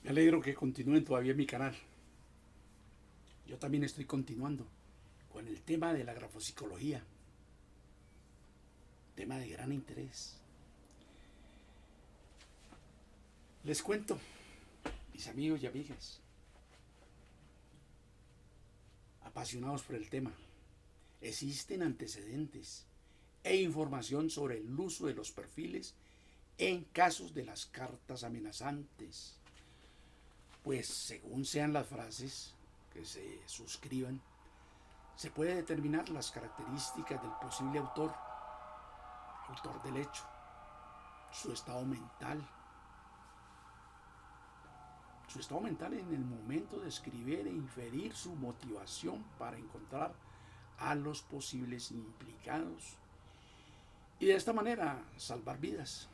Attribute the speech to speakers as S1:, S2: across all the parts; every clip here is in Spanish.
S1: Me alegro que continúen todavía en mi canal. Yo también estoy continuando con el tema de la grafopsicología, tema de gran interés. Les cuento, mis amigos y amigas, apasionados por el tema, existen antecedentes e información sobre el uso de los perfiles en casos de las cartas amenazantes, pues según sean las frases que se suscriban, se puede determinar las características del posible autor del hecho, su estado mental, en el momento de escribir e inferir su motivación para encontrar a los posibles implicados y de esta manera salvar vidas.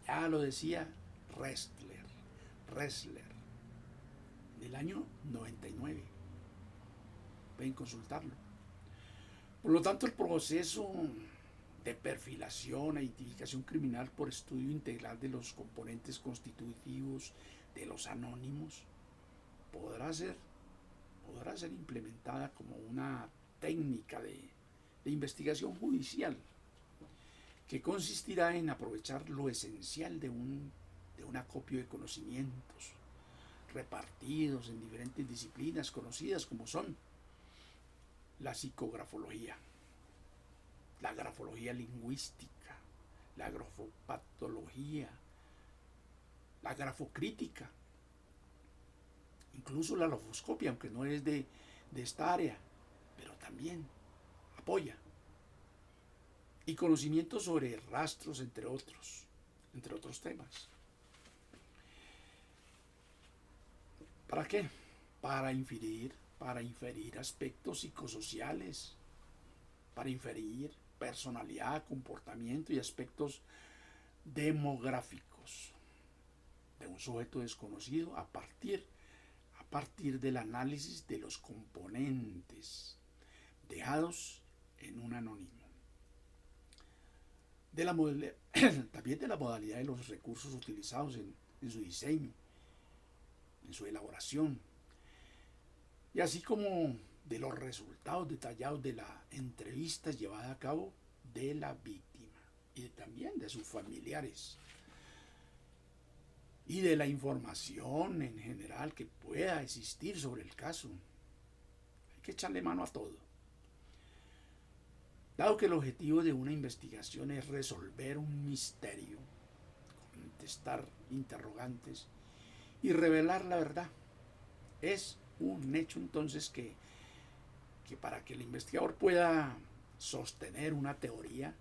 S1: Ya lo decía Ressler, del año 99. Pueden consultarlo. Por lo tanto, el proceso de perfilación e identificación criminal por estudio integral de los componentes constitutivos de los anónimos podrá ser, implementada como una técnica de investigación judicial que consistirá en aprovechar lo esencial de un acopio de conocimientos repartidos en diferentes disciplinas conocidas como son la psicografología, la grafología lingüística, la grafopatología, la grafocrítica, incluso la lofoscopia, aunque no es de esta área, pero también apoya. Y conocimientos sobre rastros, entre otros temas. ¿Para qué? Para inferir aspectos psicosociales, para inferir personalidad, comportamiento y aspectos demográficos de un sujeto desconocido a partir del análisis de los componentes dejados en un anónimo. También de la modalidad de los recursos utilizados en su diseño, en su elaboración, y así como de los resultados detallados de la entrevista llevada a cabo de la víctima y también de sus familiares y de la información en general que pueda existir sobre el caso. Hay que echarle mano a todo. Dado que el objetivo de una investigación es resolver un misterio, contestar interrogantes y revelar la verdad, es un hecho entonces que para que el investigador pueda sostener una teoría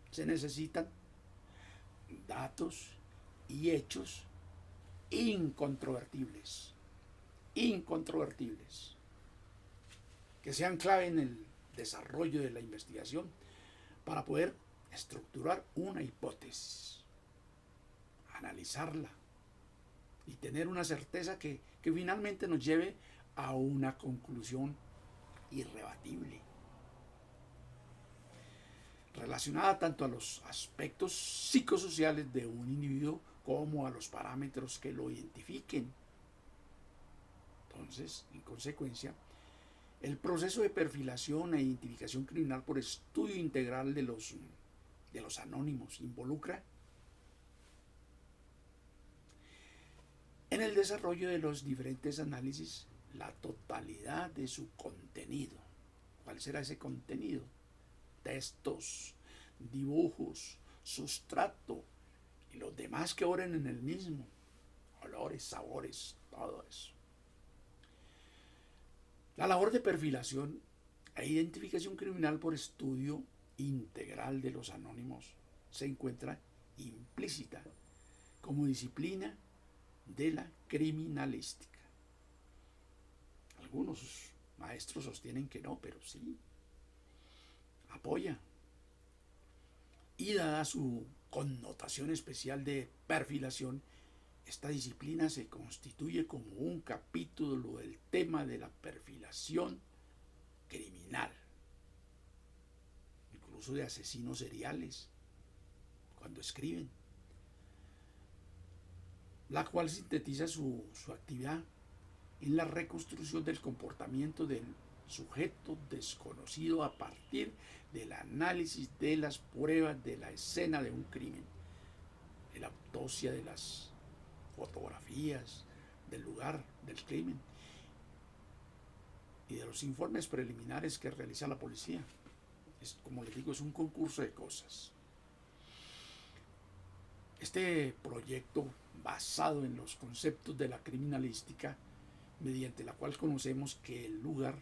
S1: se necesitan datos y hechos incontrovertibles, que sean clave en el desarrollo de la investigación para poder estructurar una hipótesis, analizarla y tener una certeza que finalmente nos lleve a una conclusión irrebatible, relacionada tanto a los aspectos psicosociales de un individuo como a los parámetros que lo identifiquen. Entonces, en consecuencia, el proceso de perfilación e identificación criminal por estudio integral de los anónimos involucra en el desarrollo de los diferentes análisis la totalidad de su contenido. ¿Cuál será ese contenido? Textos, dibujos, sustrato y los demás que oren en el mismo, olores, sabores, todo eso. La labor de perfilación e identificación criminal por estudio integral de los anónimos se encuentra implícita como disciplina de la criminalística. Algunos maestros sostienen que no, pero sí, apoya. Y dada su connotación especial de perfilación, esta disciplina se constituye como un capítulo del tema de la perfilación criminal, incluso de asesinos seriales, cuando escriben. la cual sintetiza su actividad en la reconstrucción del comportamiento del sujeto desconocido a partir del análisis de las pruebas de la escena de un crimen, de la autopsia, de las fotografías del lugar del crimen y de los informes preliminares que realiza la policía. Como les digo, es un concurso de cosas. Este proyecto, basado en los conceptos de la criminalística, mediante la cual conocemos que el lugar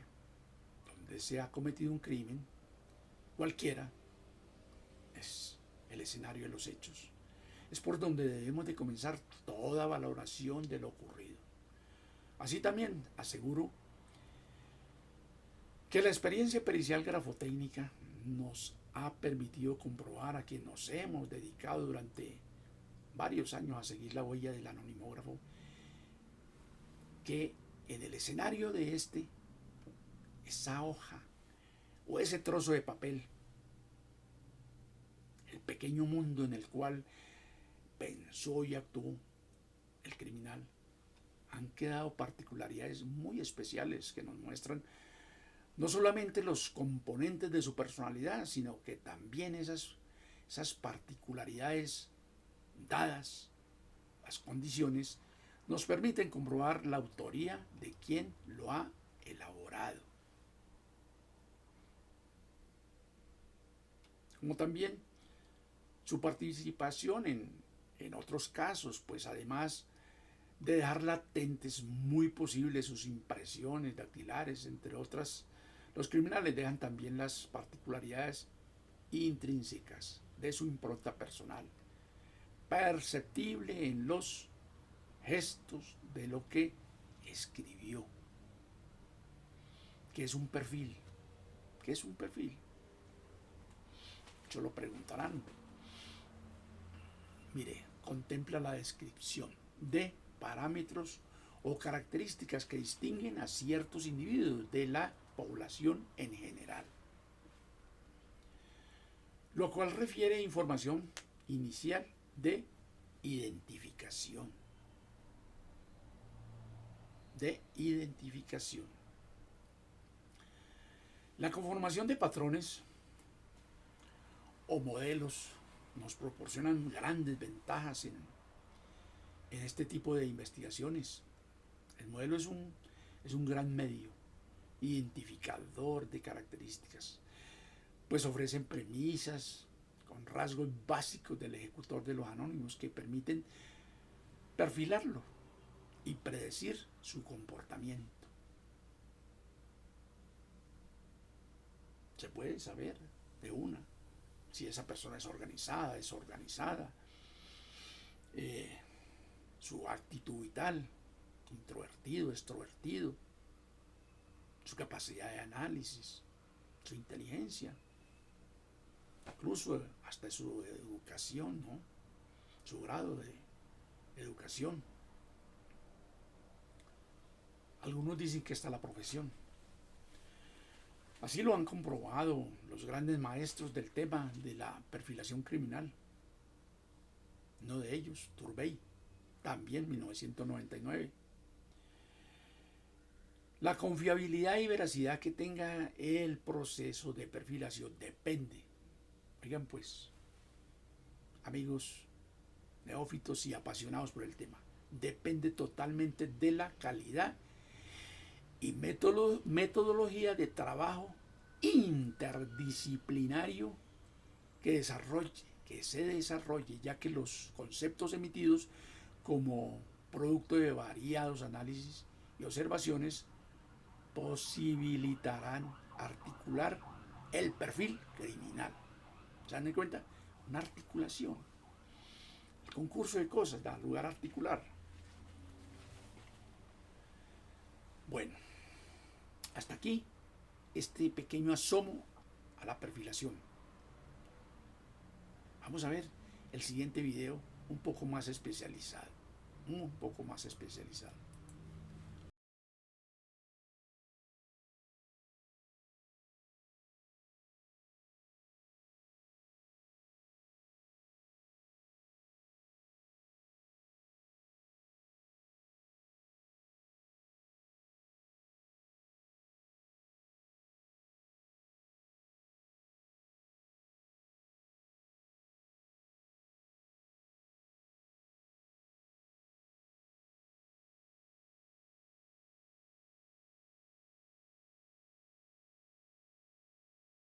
S1: donde se ha cometido un crimen, cualquiera, es el escenario de los hechos. Es por donde debemos de comenzar toda valoración de lo ocurrido. Así también aseguro que la experiencia pericial grafotécnica nos ha permitido comprobar, a quien nos hemos dedicado durante varios años a seguir la huella del anonimógrafo, que en el escenario de esa hoja o ese trozo de papel, el pequeño mundo en el cual pensó y actuó el criminal, han quedado particularidades muy especiales que nos muestran no solamente los componentes de su personalidad, sino que también esas particularidades dadas las condiciones nos permiten comprobar la autoría de quien lo ha elaborado. Como también su participación en otros casos, pues además de dejar latentes muy posibles sus impresiones dactilares, entre otras, los criminales dejan también las particularidades intrínsecas de su impronta personal, perceptible en los gestos de lo que escribió. ¿Qué es un perfil? ¿Qué es un perfil? Muchos lo preguntarán. Mire, contempla la descripción de parámetros o características que distinguen a ciertos individuos de la población en general, lo cual refiere a información inicial de identificación. La conformación de patrones o modelos nos proporcionan grandes ventajas en este tipo de investigaciones. El modelo es un gran medio identificador de características, pues ofrecen premisas con rasgos básicos del ejecutor de los anónimos que permiten perfilarlo y predecir su comportamiento. Se puede saber de una si esa persona es organizada, desorganizada, su actitud vital, introvertido, extrovertido, su capacidad de análisis, su inteligencia, incluso hasta su educación, ¿no? Su grado de educación. Algunos dicen que está la profesión. Así lo han comprobado los grandes maestros del tema de la perfilación criminal. Uno de ellos, Turbay, también 1999. La confiabilidad y veracidad que tenga el proceso de perfilación depende, oigan pues, amigos neófitos y apasionados por el tema, depende totalmente de la calidad y metodología de trabajo interdisciplinario que se desarrolle, ya que los conceptos emitidos como producto de variados análisis y observaciones posibilitarán articular el perfil criminal. ¿Se dan cuenta? Una articulación. El concurso de cosas da lugar a articular. Bueno, hasta aquí este pequeño asomo a la perfilación. Vamos a ver el siguiente video un poco más especializado.